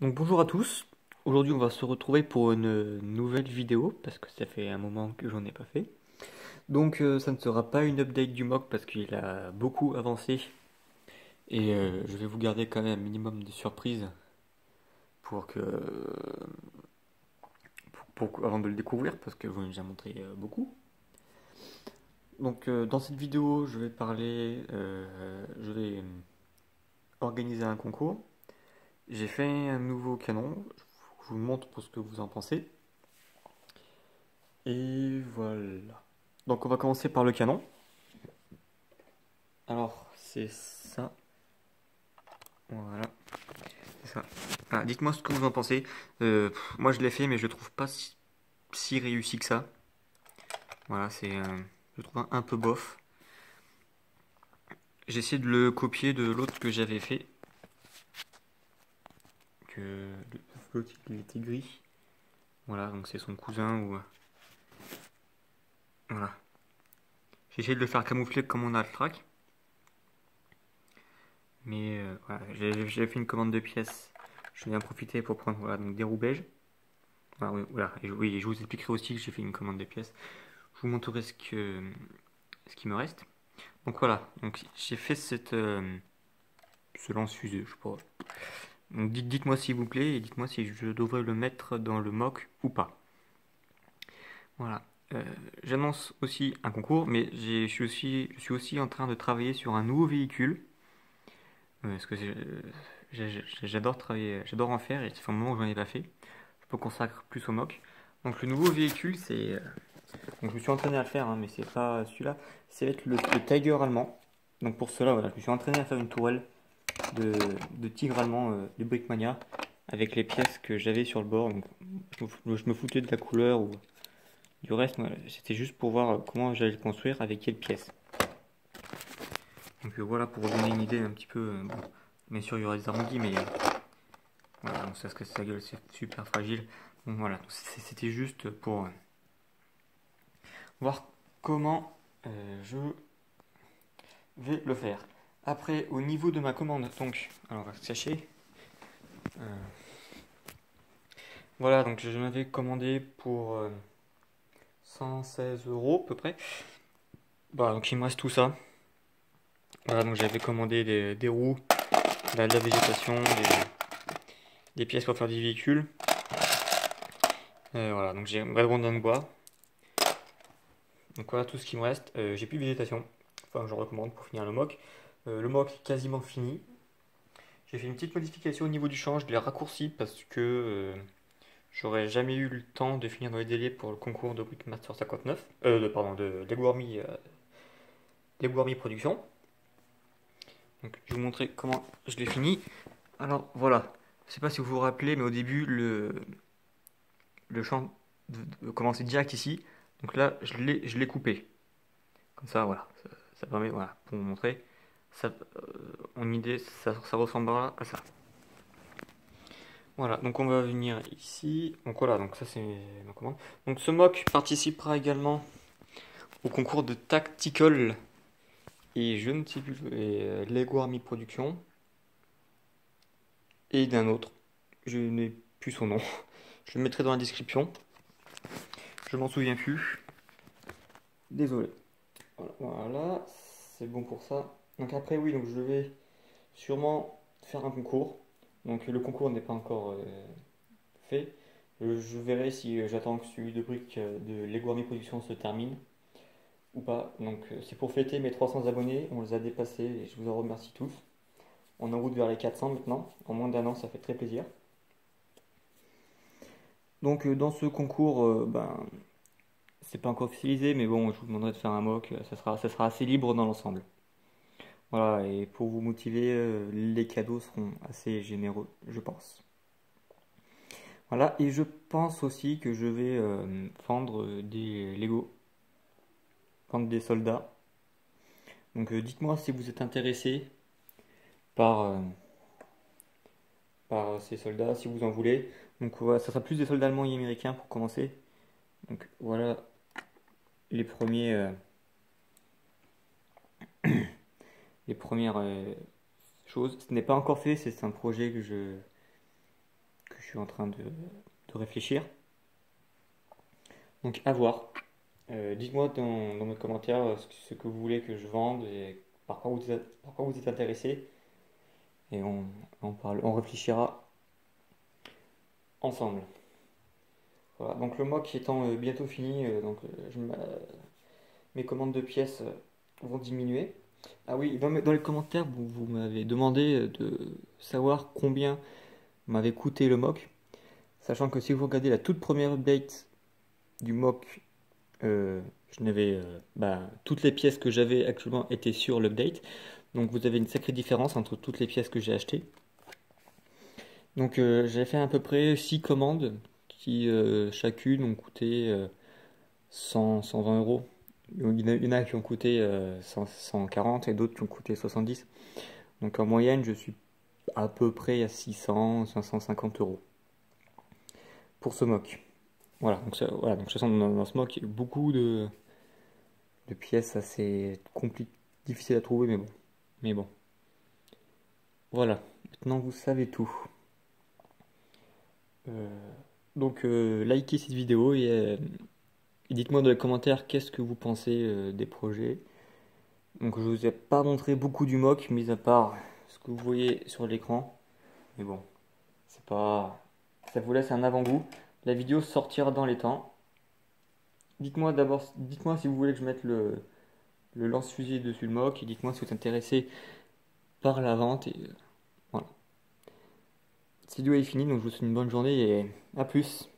Donc bonjour à tous, aujourd'hui on va se retrouver pour une nouvelle vidéo parce que ça fait un moment que j'en ai pas fait. Donc ça ne sera pas une update du mock parce qu'il a beaucoup avancé et je vais vous garder quand même un minimum de surprises pour que avant de le découvrir parce que je vous en ai déjà montré beaucoup. Donc dans cette vidéo je vais parler, je vais organiser un concours. J'ai fait un nouveau canon, je vous montre pour ce que vous en pensez. Et voilà. Donc on va commencer par le canon. Alors c'est ça. Voilà, c'est ça. Ah, dites-moi ce que vous en pensez. Moi je l'ai fait mais je le trouve pas si réussi que ça. Voilà, je le trouve un peu bof. J'ai essayé de le copier de l'autre que j'avais fait. Que l'autre il était gris. Voilà, donc c'est son cousin ou voilà. J'ai essayé de le faire camoufler comme on a le track. Mais voilà, j'ai fait une commande de pièces. Je vais en profiter pour prendre voilà, donc des roues beige. Ah oui, voilà. Et, oui, je vous expliquerai aussi que j'ai fait une commande de pièces. Je vous montrerai ce qui me reste. Donc voilà, donc j'ai fait ce lance-fusée, je sais pas. Donc dites-moi s'il vous plaît et dites-moi si je devrais le mettre dans le mock ou pas. Voilà. Euh, J'annonce aussi un concours, mais je suis aussi en train de travailler sur un nouveau véhicule. Parce que j'adore travailler, j'adore en faire et ça fait un moment que j'en ai pas fait. Je me consacre plus au mock. Donc le nouveau véhicule, donc je me suis entraîné à le faire, hein, mais c'est pas celui-là. C'est être le Tiger allemand. Donc pour cela, voilà, je me suis entraîné à faire une tourelle de, de tigre allemand de Brickmania avec les pièces que j'avais sur le bord. Donc je me foutais de la couleur ou du reste. C'était juste pour voir comment j'allais le construire avec quelles pièces. Donc voilà pour vous donner une idée un petit peu. Bon, bien sûr, il y aura des arrondis, mais voilà, donc ça se casse sa gueule, c'est super fragile. Donc voilà, c'était juste pour voir comment je vais le faire. Après, au niveau de ma commande, donc, alors sachez, euh, voilà, donc je m'avais commandé pour 116 € à peu près. Voilà, donc il me reste tout ça. Voilà, donc j'avais commandé des roues, de la végétation, des pièces pour faire des véhicules. Voilà, donc j'ai un vrai rondin de bois. Donc voilà tout ce qui me reste. J'ai plus de végétation. Enfin, je recommande pour finir le mock. Le mock est quasiment fini. J'ai fait une petite modification au niveau du champ. Je l'ai raccourci parce que j'aurais jamais eu le temps de finir dans les délais pour le concours de Brickmaster 59. Pardon, de Lego Army, Lego Army Production. Donc je vais vous montrer comment je l'ai fini. Alors voilà. Je sais pas si vous vous rappelez, mais au début, le champ commençait direct ici. Donc là, je l'ai coupé. Comme ça, voilà. Ça permet, voilà, pour vous montrer. Ça, en idée, ça ressemblera à ça. Voilà, donc on va venir ici. Donc voilà, donc ça c'est ma commande. Donc ce mock participera également au concours de Tactical et je ne sais plus, Lego Army Production et d'un autre. Je n'ai plus son nom. Je le mettrai dans la description. Je m'en souviens plus. Désolé. Voilà, c'est bon pour ça. Donc après oui, donc je vais sûrement faire un concours. Donc le concours n'est pas encore fait. Je verrai si j'attends que celui de briques de Lego Army Production se termine ou pas. Donc c'est pour fêter mes 300 abonnés. On les a dépassés et je vous en remercie tous. On est en route vers les 400 maintenant. En moins d'un an, ça fait très plaisir. Donc dans ce concours, c'est pas encore officialisé, mais bon, je vous demanderai de faire un mock. Ça sera assez libre dans l'ensemble. Voilà, et pour vous motiver, les cadeaux seront assez généreux, je pense. Voilà, et je pense aussi que je vais vendre des Lego, vendre des soldats. Donc dites-moi si vous êtes intéressé par, par ces soldats, si vous en voulez. Donc voilà, ça sera plus des soldats allemands et américains pour commencer. Donc voilà les les premières choses. Ce n'est pas encore fait, c'est un projet que je suis en train de réfléchir. Donc à voir. Dites-moi dans mes commentaires ce que vous voulez que je vende et par quoi vous êtes intéressé. Et on réfléchira ensemble. Voilà, donc le mock étant bientôt fini, mes commandes de pièces vont diminuer. Ah oui, dans les commentaires, vous m'avez demandé de savoir combien m'avait coûté le mock. Sachant que si vous regardez la toute première update du mock, toutes les pièces que j'avais actuellement étaient sur l'update. Donc vous avez une sacrée différence entre toutes les pièces que j'ai achetées. Donc j'ai fait à peu près 6 commandes qui chacune ont coûté 120 euros. Il y en a qui ont coûté 140 et d'autres qui ont coûté 70. Donc en moyenne, je suis à peu près à 550 euros pour ce mock. Voilà, donc de toute façon, dans ce mock, il y a beaucoup de pièces assez difficiles à trouver, mais bon. Voilà, maintenant vous savez tout. Likez cette vidéo et dites-moi dans les commentaires qu'est-ce que vous pensez des projets. Donc je vous ai pas montré beaucoup du mock, mis à part ce que vous voyez sur l'écran. Mais bon, c'est pas... ça vous laisse un avant-goût. La vidéo sortira dans les temps. Dites-moi si vous voulez que je mette le lance-fusée dessus le mock. Et dites-moi si vous êtes intéressé par la vente. Et voilà. Cette vidéo est finie, donc je vous souhaite une bonne journée et à plus.